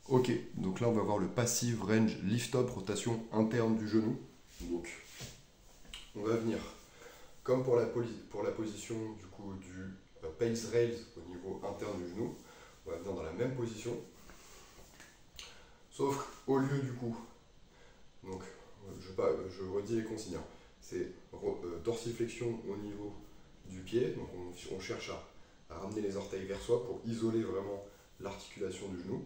Ok, donc là on va voir le passive range lift-up, rotation interne du genou. Donc on va venir, comme pour la position du coup du pace raise au niveau interne du genou, on va venir dans la même position, sauf qu'au lieu du coup, donc je redis les consignes, hein. C'est dorsiflexion au niveau du pied, donc on cherche à ramener les orteils vers soi pour isoler vraiment l'articulation du genou.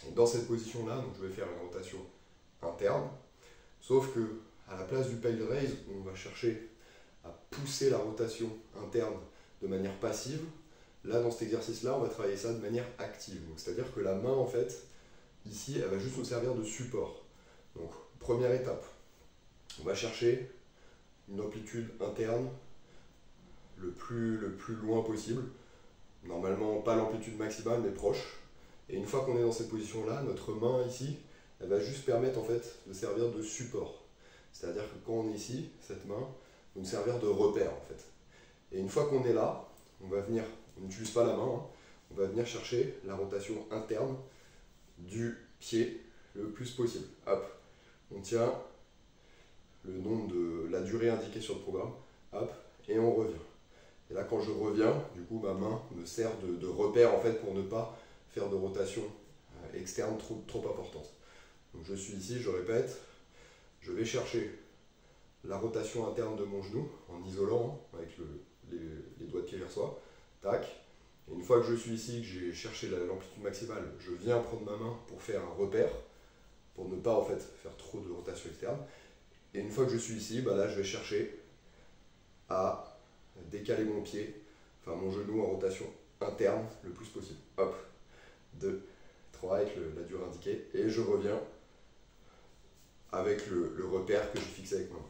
Et dans cette position-là, donc je vais faire une rotation interne, sauf que à la place du pile raise, on va chercher à pousser la rotation interne de manière passive. Là, dans cet exercice-là, on va travailler ça de manière active. C'est-à-dire que la main, en fait, ici, elle va juste nous servir de support. Donc, première étape, on va chercher une amplitude interne le plus loin possible. Normalement, pas l'amplitude maximale, mais proche. Et une fois qu'on est dans cette position-là, notre main ici, elle va juste permettre en fait de servir de support. C'est-à-dire que quand on est ici, cette main va nous servir de repère en fait. Et une fois qu'on est là, on n'utilise pas la main, hein, on va venir chercher la rotation interne du pied le plus possible. Hop, on tient le nombre de la durée indiquée sur le programme, hop, et on revient. Et là, quand je reviens, du coup, ma main me sert de repère en fait pour ne pas faire de rotation externe trop importante. Donc je suis ici, je répète, je vais chercher la rotation interne de mon genou en isolant avec les doigts de pied vers soi, tac. Et une fois que je suis ici, que j'ai cherché l'amplitude maximale, je viens prendre ma main pour faire un repère, pour ne pas en fait faire trop de rotation externe. Et une fois que je suis ici, bah là je vais chercher à décaler mon pied, enfin mon genou en rotation interne le plus possible. Hop, 2, 3 avec la durée indiquée, et je reviens avec le repère que j'ai fixé avec ma main.